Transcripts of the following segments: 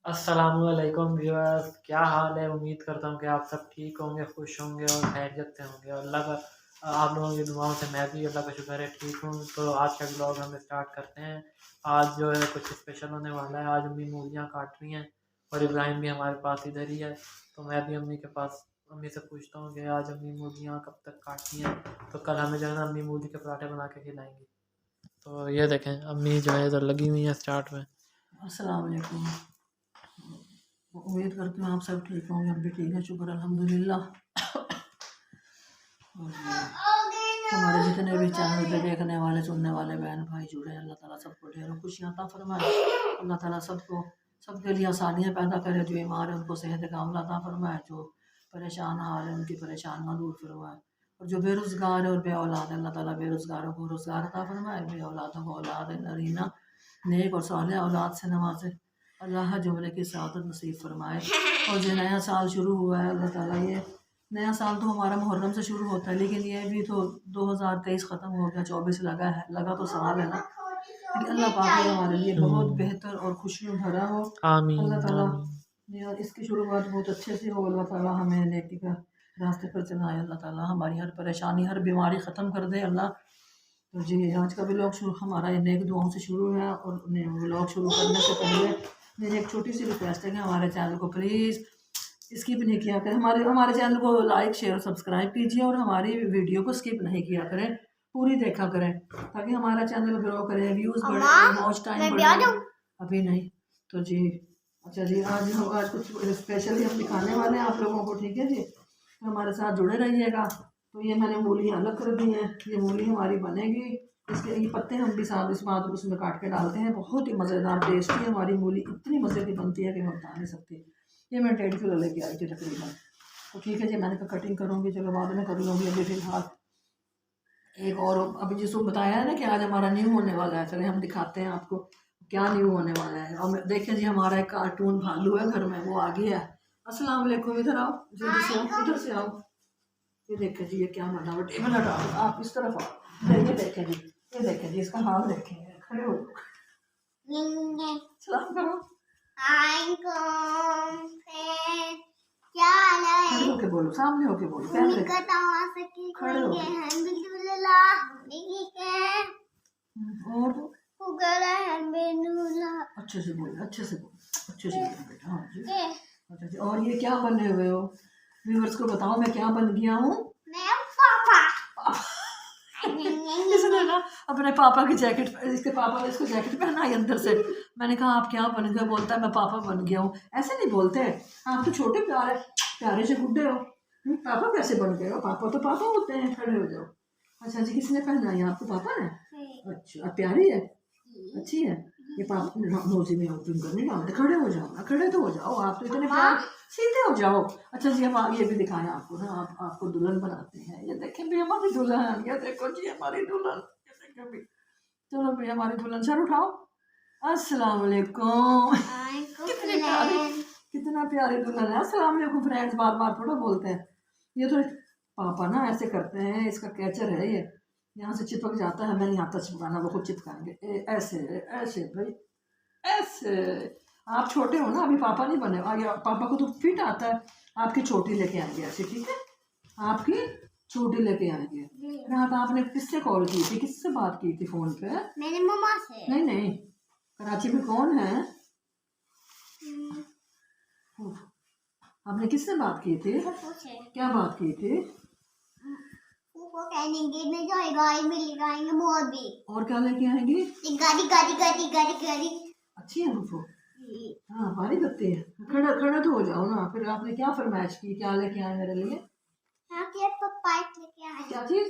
अस्सलामुअलैकुम व्यूअर्स, क्या हाल है। उम्मीद करता हूँ कि आप सब ठीक होंगे, खुश होंगे और खैरियत से होंगे। और अल्लाह का आप लोगों की दुआओं से मैं भी अल्लाह का शुक्र है ठीक हूँ। तो आज का ब्लॉग हम स्टार्ट करते हैं। आज जो है कुछ स्पेशल होने वाला है। आज अम्मी मूलियाँ काट रही हैं और इब्राहिम भी हमारे पास इधर ही है। तो मैं भी अम्मी के पास अम्मी से पूछता हूँ कि आज अम्मी मूलियाँ कब तक काटती हैं। तो कल हमें जो है ना अम्मी मूली के पराठे बना के खिलाएंगी। तो ये देखें अम्मी जो है इधर लगी हुई हैं स्टार्ट में। अस्सलाम वालेकुम। उम्मीद करती हूँ आप सब ठीक होंगे। हम भी ठीक है, शुक्र अल्हम्दुलिल्लाह। और हमारे जितने भी चैनल पे देखने वाले सुनने वाले बहन भाई जुड़े हैं, अल्लाह ताला सबको ढेरों खुशियाँ अता फरमाए। अल्लाह ताला सबके लिए आसानियाँ पैदा करे। जो बीमार है उनको सेहत कामला अता फरमाए। जो परेशान हाल है उनकी परेशानियाँ दूर फरमाए। और जो बेरोज़गार है और बे औलाद है, अल्लाह ताला बेरोज़गारों को रोज़गार अता फरमाए। बे औलादों को औलाद नरीना नेक और साले औलाद से नवाजे। अल्लाह जुमले की सआदत नसीब फरमाए। और जो नया साल शुरू हुआ है, अल्लाह ताला ये नया साल तो हमारा मुहर्रम से शुरू होता है, लेकिन ये भी तो 2023 ख़त्म हो गया, 24 लगा तो साल है ना। लेकिन अल्लाह पाक ने हमारे लिए बहुत बेहतर और खुशियों भरा हो। अल्लाह ताला और इसकी शुरुआत बहुत अच्छे से हो। अल्लाह ताला हमें नेकी का रास्ते पर चलाए। अल्लाह ताला हमारी हर परेशानी हर बीमारी ख़त्म कर दे अल्लाह। तो जी आज का व्लॉग शुरू हमारा नेक दुआओं से शुरू है। और व्लॉग शुरू करने से पहले मेरी एक छोटी सी रिक्वेस्ट है कि हमारे चैनल को प्लीज़ स्किप नहीं किया करें। हमारे चैनल को लाइक शेयर सब्सक्राइब कीजिए और हमारी वीडियो को स्किप नहीं किया करें, पूरी देखा करें ताकि हमारा चैनल ग्रो करे, व्यूज़ बढ़े, वॉच टाइम बढ़े। अभी नहीं तो जी अच्छा जी, आज कुछ स्पेशली हम दिखाने वाले हैं आप लोगों को, ठीक है जी। तो हमारे साथ जुड़े रहिएगा। तो ये मैंने मूली अलग कर दी है, ये मूली हमारी बनेगी। इसके ये पत्ते हम भी साथ इस बात उसमें काट के डालते हैं। बहुत ही मज़ेदार टेस्टी हमारी मूली इतनी मज़े की बनती है कि मैं बता नहीं सकती। ये मैं 1.5 किलो लेके आई थी तकरीबन। तो ठीक है जी, मैंने कहा कटिंग करूँगी, चलो बाद में कर लूँगी। अभी फिलहाल एक और अभी जिसको बताया है ना कि आज हमारा न्यू होने वाला है, चले हम दिखाते हैं आपको क्या न्यू होने वाला है। और देखिए जी हमारा एक कार्टून भालू है घर में, वो आ गया है। अस्सलाम वालेकुम, इधर आओ, जल्दी से आओ, इधर से आओ। ये देखें जी ये क्या बना हुआ, टेबल हटाओ, आप इस तरफ आओ। ये देखें जी, ये देखें जी, इसका हाल देखें, खड़े हो सलाम करो। खड़े होके बोलो, सामने होके बोलो, खड़े हो। और अच्छे से बोलो, अच्छे से बोलो, अच्छे से बोलो बेटा। हाँ जी अच्छा जी। और ये क्या बने हुए हो, व्यूअर्स को बताओ मैं क्या बन गया हूँ। इसने ना अपने पापा की जैकेट, इसके पापा ने इसको जैकेट पहनाई अंदर से। मैंने कहा आप क्या बन गए, बोलता है मैं पापा बन गया हूँ। ऐसे नहीं बोलते, आप तो छोटे प्यारे प्यारे से गुड्डे हो। पापा कैसे बन गए हो, पापा तो पापा होते हैं। खड़े हो जाओ। अच्छा जी, किसने पहनाई, आपको पापा ने? अच्छा, प्यारी है, अच्छी है। ये पापा नोजी में ओपन करने का, खड़े हो जाओ ना, खड़े तो हो जाओ, आप तो इतने प्यार, सीधे हो जाओ। अच्छा जी, हम ये भी दिखाएं आपको ना, आपको दुल्हन बनाते हैं। ये देखें भी हमारी दुल्हन, ये देखो जी हमारी दुल्हन, ये देखें भी। चलो भी हमारी दुल्हन, सर उठाओ। अस्सलाम वालेकुम। कितना प्यारी दुल्हन है। अस्सलाम वालेकुम फ्रेंड्स, बार बार थोड़ा बोलते हैं। ये तो पापा ना ऐसे करते हैं, इसका कैचर है ये, यहाँ से चिपक जाता है। मैं नहीं आता चिपकाना, वो खुद चिपकाएंगे। ऐसे ऐसे भाई, ऐसे। आप छोटे हो ना, अभी पापा नहीं बने। पापा को तो फिट आता है। आपकी छोटी लेके आएंगे ऐसे, ठीक है, आपकी छोटी लेके आएंगे। रात आपने किससे कॉल की थी, किससे बात की थी फोन पे? मेरी मम्मा से। नहीं नहीं, कराची में कौन है? आपने किससे बात की थी, क्या बात की थी? और क्या लेके आएंगी? गाड़ी। अच्छी है फूफो, हाँ भारी लगती है। खड़ा खड़ा तो हो जाओ ना। फिर आपने क्या फरमाइश की, क्या लेके आए मेरे लिए? क्या चीज?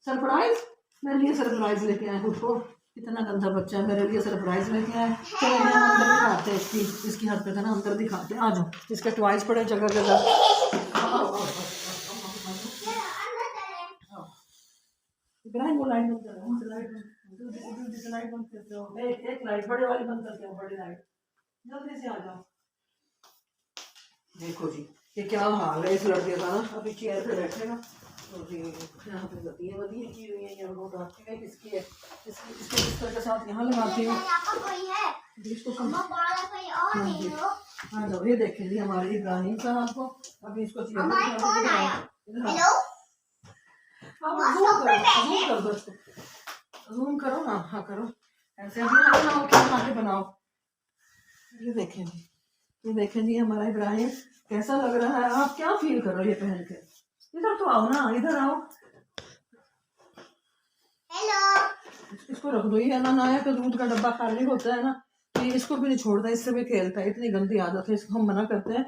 सरप्राइज? मेरे लिए सरप्राइज लेके आए फूफो। कितना गंदा बच्चा है, मेरे लिए सरप्राइज लेके आए। चलो हम अंदर दिखाते हैं, इसकी हरकत है ना, अंदर दिखाते हैं। आ जाओ, इसके टॉयज पड़े जगह जगह। इब्राहिम वो लाइट बंद करो, लाइट बंद करते हो। एक लाइट बड़े वाली बंद करते हो, बड़ी लाइट जल्दी से आ जाओ। देखो जी ये क्या हाल है इस लड़के का ना, अभी चेयर पे बैठेगा। तो जी यहाँ पे गद्दियाँ वदियाँ की हुई हैं, यहाँ रोड आती है किसकी है, इसके बिस्तर के साथ यहाँ लगाती हूँ। इसको हाँ तो ये देखें जी हमारे इब्राहिम साहब को। अभी इसको हमारे कौन आया? हेलो जूम कर दो इसको, जूम करो ना। हाँ करो ऐसे अभी ना बनाओ, क्या आगे बनाओ। ये देखें जी, ये देखें जी हमारा इब्राहिम कैसा लग रहा है। आप क्या फील करो ये पहन के? इधर तो आओ ना, इधर आओ। हेलो इसको रख दो, ये ना नया का दूध का डब्बा खाली होता है ना, तो ये इसको भी नहीं छोड़ता, इससे भी खेलता है। इतनी गंदी आदत है इसको, हम मना करते हैं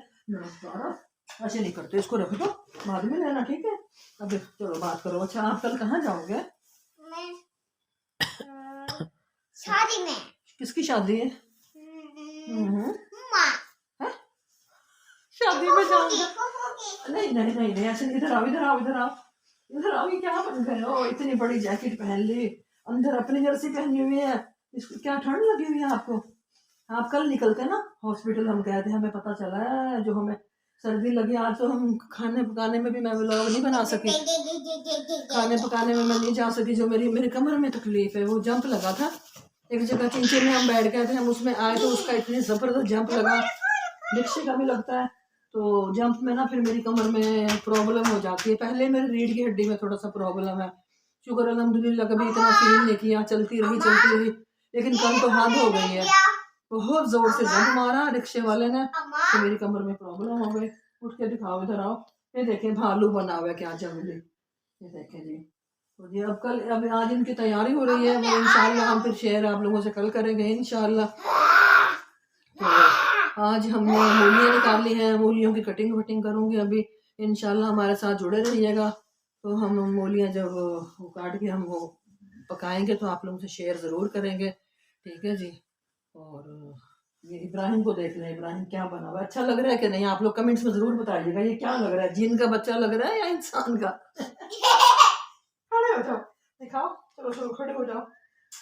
ऐसे नहीं करते। इसको रख दो, बाद में लेना, ठीक है? अब चलो बात करो। अच्छा आप कल कहाँ जाओगे? मैं शादी में। किसकी शादी है? माँ हैं? शादी में जाऊंगा? फूफी। नहीं नहीं नहीं नहीं, ऐसे नहीं। इधर आओ, इधर आओ, इधर आओ, इधर आओ। ये क्या बन गए हो? इतनी बड़ी जैकेट पहन ली, अंदर अपनी जर्सी पहनी हुई है। इसको क्या ठंड लगी हुई है आपको? आप कल निकलते ना हॉस्पिटल, हम गए थे, हमें पता चला है जो हमें सर्दी लगी। आज तो हम खाने पकाने में भी मैं व्लॉग नहीं बना सकी, खाने पकाने में मैं नहीं जा सकी। जो मेरी कमर में तकलीफ है, वो जंप लगा था एक जगह चिंचे में, हम बैठ गए थे, हम उसमें आए तो उसका इतनी ज़बरदस्त जंप लगा। रिक्शे का भी लगता है तो जंप में ना फिर मेरी कमर में प्रॉब्लम हो जाती है। पहले मेरी रीढ़ की हड्डी में थोड़ा सा प्रॉब्लम है, शुक्र अल्हम्दुलिल्लाह कभी इतना फील नहीं किया, चलती रही। लेकिन कल तो हद हो गई है, बहुत जोर से जंप मारा रिक्शे वाले ने, तो मेरी कमर में प्रॉब्लम हो गई। उठ के दिखाओ, इधर आओ। ये देखें भालू बना हुआ है, क्या जंगली। ये देखें जी, तो जी अब आज इनकी तैयारी हो रही है। वो इंशाल्लाह हम फिर शेयर आप लोगों से कल करेंगे इंशाल्लाह। तो आज हमने मूलियाँ निकाली हैं, मूलियों की कटिंग वटिंग करूँगी अभी इंशाल्लाह। हमारे साथ जुड़े रहिएगा। तो हम मूलियाँ जब वो काट के हम वो पकाएंगे तो आप लोगों से शेयर ज़रूर करेंगे, ठीक है जी। और ये इब्राहिम को देख लें, इब्राहिम क्या बना हुआ, अच्छा लग रहा है कि नहीं? आप लोग कमेंट्स में ज़रूर बताइएगा ये क्या लग रहा है, जिन का बच्चा लग रहा है या इंसान का। खड़े हो जाओ, दिखाओ, चलो चलो खड़े हो जाओ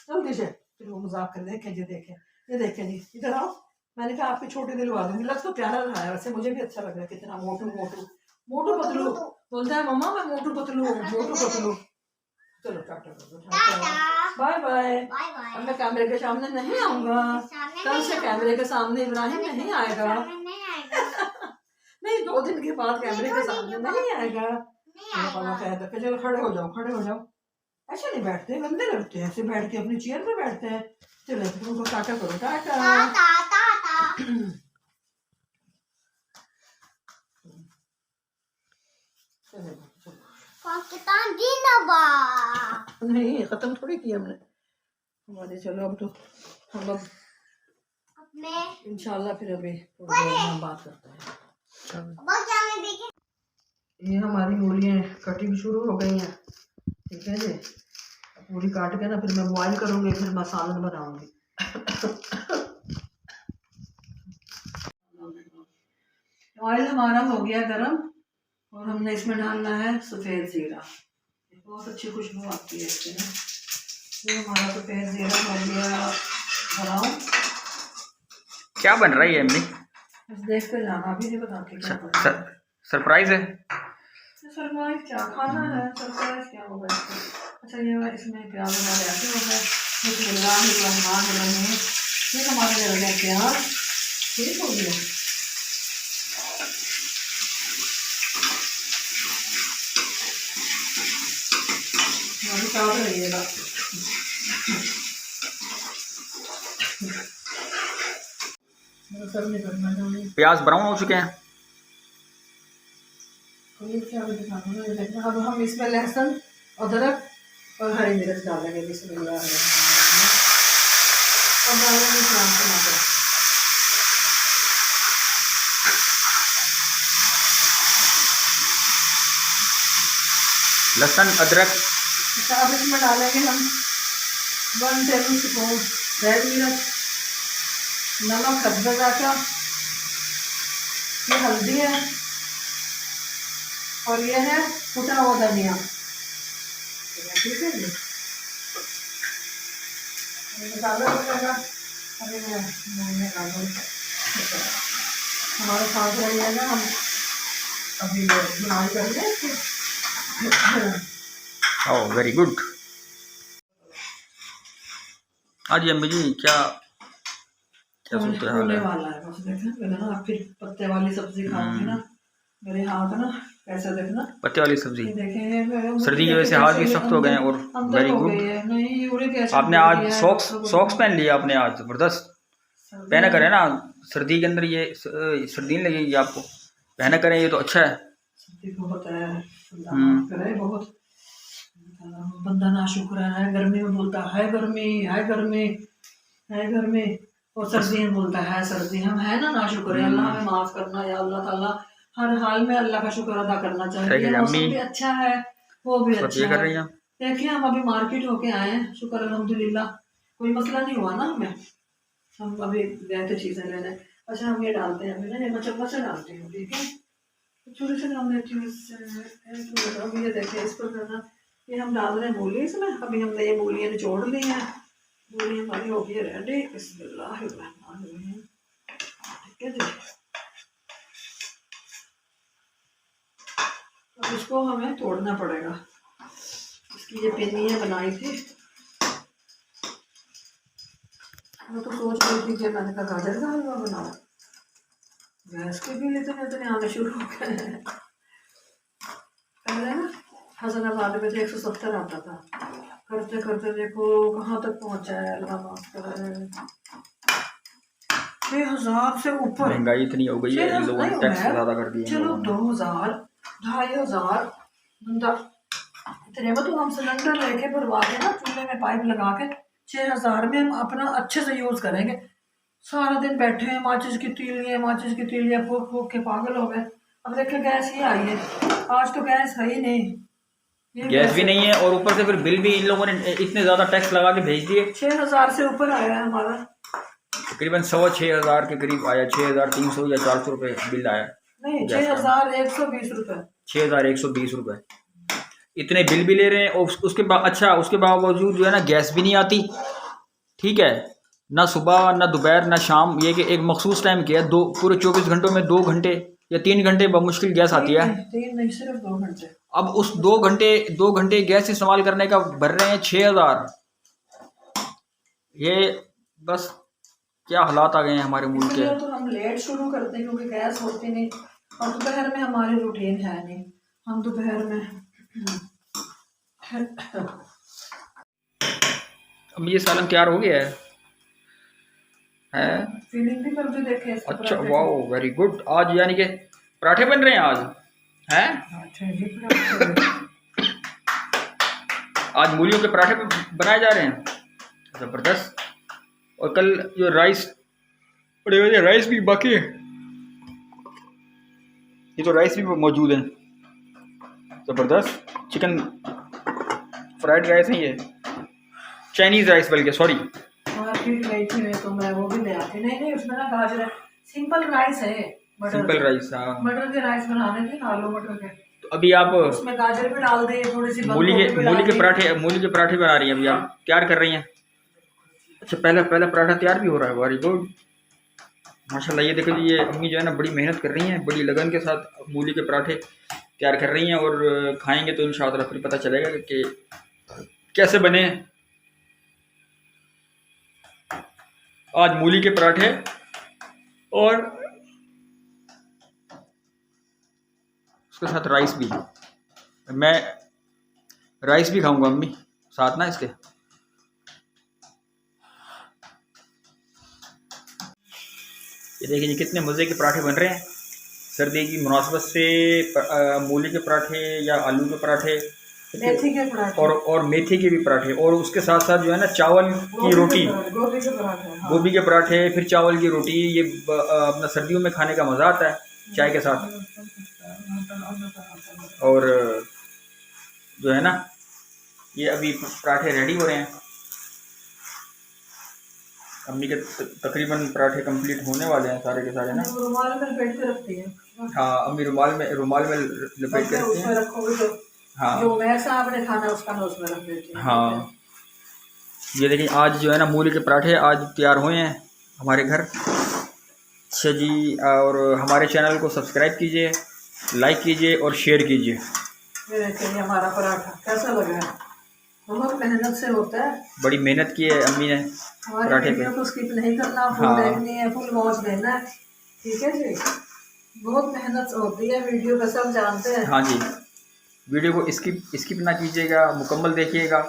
जल्दी से। फिर वो मजाक कर, देखें जी, देखें ये देखें जी, इधर आओ। मैंने कहा आपकी छोटी दिलवा दूंगी। लग तो प्यारा रहा है वैसे, मुझे भी अच्छा लग रहा है। कितना मोटू मोटू मोटू पतलू बोलता है मम्मा, मैं मोटू पतलू हूँ, मोटू पतलू। चलो टाटा कर दो, बाय बाय। अब मैं कैमरे के सामने नहीं आऊंगा, कल से कैमरे के सामने इब्राहिम नहीं आएगा। नहीं 2 दिन के बाद कैमरे के सामने नहीं आएगा। चलो खड़े हो जाओ, खड़े हो जाओ। ऐसे नहीं बैठते, गंदे लगते हैं। ऐसे बैठ के अपनी चेयर पे बैठते हैं। चलो उनको टाटा करो, टाटा। पाकिस्तान जिंदाबाद। नहीं खत्म थोड़ी किया हमने हमारे। चलो अब तो हम अब इंशाल्लाह फिर अभी थोड़ी देर में हम बात करते हैं। ये हमारी मूलियाँ कटिंग शुरू हो गई हैं, ठीक है जी। पूरी काट के ना फिर मैं बॉयल करूँगी, फिर मैं सालन बनाऊँगी। ऑयल हमारा हो गया गरम और हमने इसमें डालना है सफ़ेद ज़ीरा। बहुत अच्छी खुशबू आती है इससे ना। ये हमारा सफ़ेद ज़ीरा हो गया ब्राउन। क्या बन रहा है ये अम्मी? बस देख कर जाना, अभी नहीं बता के क्या बन रहा है। सरप्राइज है? सरप्राइज क्या खाना है, सरप्राइज क्या होगा इसमें। अच्छा ये इसमें प्याज हमारे ऐसे हो गए, बिस्मिल्लाहिर्रहमानिर्रहीम। ये हमारे लग गए प्याज, ठीक हो गया। काट रहिएगा। प्याज ब्राउन हो चुके हैं। अब हम इसमें लहसुन, अदरक और हरी मिर्च डालेंगे। बिस्मिल्लाह और डालेंगे टमाटर। लहसुन अदरक। अब इसमें डालेंगे हम 1 टेबल स्पून रेड मिर्च, नमक हस्बे का, ये हल्दी है और ये है कुटा हुआ धनिया, ठीक है जी। मसाला पड़ेगा अभी मैं हमारे साथ रहिएगा, हम अभी बुनाई करेंगे। Oh very good. हाँ जी अम्मी जी, क्या क्या सूरत हाल होने है? वाला है बस देखें मैंने ना फिर पत्ते वाली सब्जी खाऊंगी ना मेरे हाथ ना कैसे देखना पत्ते वाली सब्जी ये देखें सर्दी की वजह से हाथ भी सख्त हो गए हैं और अंदर वेरी हो गुड। गई है नहीं यूरिक एसिड आपने बढ़ आज गया है, सॉक्स डॉक्टर सॉक्स बोला। पहन लिया आपने आज, जबरदस्त। सर्दी पहना है, करें ना, सर्दी के अंदर ये सर्दी नहीं लगेगी आपको, पहना करें, ये तो अच्छा है। सर्दी बहुत है अल्लाह माफ करे बहुत बंदा ना शुक्र है गर्मी में बोलता है गर्मी है गर्मी है गर्मी और सर्दी में बोलता है सर्दी हम है ना शुक्र है अल्लाह हमें माफ करना या अल्लाह ताला हर हाल में अल्लाह का शुक्र अदा करना चाहिए है, मौसम अम्मी भी अच्छा है वो भी सब अच्छा ये कर है रही हैं। देखिए हम अभी मार्केट होके आए हैं शुक्र अल्हम्दुलिल्लाह कोई मसला नहीं हुआ ना हमें हम अभी गए थे चीज़ें लेने अच्छा हम ये डालते हैं अभी ना ये चम्मच से डालते हैं ठीक है छोटे से डाल देती हूँ इससे अभी ये देखिए इस पर करना ये हम डाल रहे हैं मूली इसमें अभी हमने ये मूलियाँ निचोड़ ली हैं मूली हमारी हो गई है रेडी बिस्मिल्लाहिर्रहमानिर्रहीम ठीक है जी अब इसको हमें तोड़ना पड़ेगा इसकी ये पिन्नियाँ बनाई थी मैं तो सोच रही थी कि मैंने कहा गाजर का हलवा बनाओ गैस के बिल इतने आने शुरू हो गए हैं पहले ना हसनाबाद में तो 170 आता था करते करते देखो कहाँ तक पहुँचा है अल्लाह माफ करे 6,000 से ऊपर महंगाई इतनी हो गई है, इन लोगों ने टैक्स ज़्यादा कर दिए हैं चलो लोगों ने। 2,000 2,500 बंदा इतने में तो हम सिलेंडर लेके भरवा के ना चूल्हे में पाइप लगा के 6,000 में हम अपना अच्छे से यूज करेंगे सारा दिन बैठे हैं माचिस की तीलियां फूक फूक के पागल हो गए अब देखिए गैस ही आई है आज तो गैस है ही नहीं गैस भी नहीं है और ऊपर से फिर बिल भी इन लोगों ने इतने ज़्यादा टैक्स लगा के भेज दिए। 6,000 से ऊपर आया है हमारा तकरीबन 6,500 के करीब आया, 6,300 या 400 रुपये बिल आया। नहीं गैस का 6,120 रुपये 6,120 रुपये इतने बिल भी ले रहे हैं और उसके बाद अच्छा उसके बावजूद जो है ना गैस भी नहीं आती, ठीक है ना सुबह ना दोपहर ना शाम, ये कि एक मखसूस टाइम किया दो पूरे 24 घंटों में 2 घंटे या 3 घंटे बमुश्किल गैस आती है। 3 नहीं सिर्फ 2 घंटे अब उस 2 घंटे गैस इस्तेमाल करने का भर रहे हैं 6,000। ये बस क्या हालात आ गए हैं हमारे मुल्क के। इसलिए तो हम लेट शुरू करते हैं क्योंकि गैस होती नहीं और दोपहर में हमारी रूटीन है नहीं हम दोपहर में अब ये सालन तैयार हो गया है? फीलिंग भी करके देखे इसके अच्छा पराठे वाह वेरी गुड। आज यानी कि पराठे बन रहे हैं आज हैं? अच्छा जी पराठे आज मूलियों के पराठे बनाए जा रहे हैं, ज़बरदस्त। और कल जो राइस पड़े हुए थे राइस भी बाकी है, ये तो राइस भी मौजूद है, ज़बरदस्त। चिकन फ्राइड राइस नहीं है, चाइनीज़ राइस बल्कि, सॉरी मार्केट गई थी मैं तो मैं वो भी ले आती नहीं उसमें ना गाजर है सिंपल राइस है सिंपल राइस। हाँ मटर के राइस बनाने थे आलू मटर के तो अभी आप उसमें गाजर भी डाल दी थोड़ी सी मूली के पराठे बना रही हैं, अभी आप तैयार कर रही हैं। अच्छा पहला पराठा तैयार भी हो रहा है, वेरी गुड माशाल्लाह। ये देखो ये अम्मी जो है ना बड़ी मेहनत कर रही हैं, बड़ी लगन के साथ मूली के पराठे तैयार कर रही हैं और खाएंगे तो इंशाअल्लाह फिर पता चलेगा कि कैसे बने। आज मूली के पराठे और उसके साथ राइस भी, मैं राइस भी खाऊंगा अम्मी साथ ना इसके। ये देखिए जी कितने मज़े के पराठे बन रहे हैं सर्दी की मुनासबत से। मूली के पराठे या आलू के पराठे, मेथी के पराठे और मेथी के भी पराठे और उसके साथ साथ जो है ना चावल की रोटी, गोभी के पराठे गोभी के पराठे, फिर चावल की रोटी। ये अपना सर्दियों में खाने का मज़ा आता है चाय के साथ। और जो है ना ये अभी पराठे रेडी हो रहे हैं, अम्मी के तकरीबन पराठे कंप्लीट होने वाले हैं सारे के सारे ना। रुमाल में लपेट के रखती है हाँ अम्मी रुमाल में लपेट के रखते हैं। रखोगे तो हाँ जो मैं साहब ने खाना उसका मैं उसमें रख देती हूँ। हाँ ये देखिए आज जो है ना मूली के पराठे आज तैयार हुए हैं हमारे घर। अच्छा जी, और हमारे चैनल को सब्सक्राइब कीजिए, लाइक कीजिए और शेयर कीजिए। ये देखिए हमारा पराठा कैसा लग रहा है, बहुत मेहनत से होता है। बड़ी मेहनत की है अम्मी ने। हमारी पराठे वीडियो पे। को स्किप नहीं करना, फुल हाँ। देखनी है, फुल वॉच देना है, ठीक है जी। बहुत मेहनत होती है वीडियो पे, सब जानते हैं। हाँ जी, वीडियो को स्किप ना कीजिएगा, मुकम्मल देखिएगा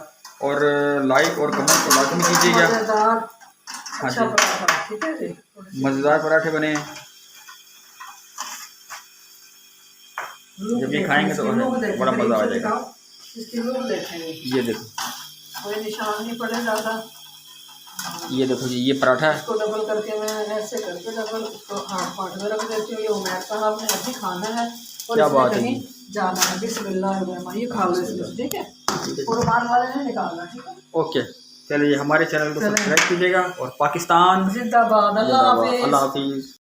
और लाइक और कमेंट तो लाजमी कीजिएगा। मज़ेदार हाँ अच्छा जी, पराठा, ठीक है जी। मज़ेदार पराठे बने। लुक जब ये देखें, खाएंगे तो इसकी लुक देखें, बड़ा मज़ा आ करीब से जाएगा। दिखाओ, इसकी लुक देखेंगे, ये देखो, कोई निशान नहीं पड़े ज़्यादा। ये देखो जी, ये पराठा है। इसको डबल करके मैं ऐसे करके डबल इसको हाथ पाट में रख देती हूँ। ये उमैर साहब ने अभी खाना है और क्या इसने बात है कहीं जी। जाना है। बिस्मिल्लाह, ये खा लो इसको, ठीक है। ठीक है, और रुमाल वाले ने निकालना, ठीक है। ओके, चलिए हमारे चैनल को चलें। सब्सक्राइब कीजिएगा और पाकिस्तान जिंदाबाद, अल्लाह जिंदाबाद। हाफिज़। अल्लाह हाफिज़।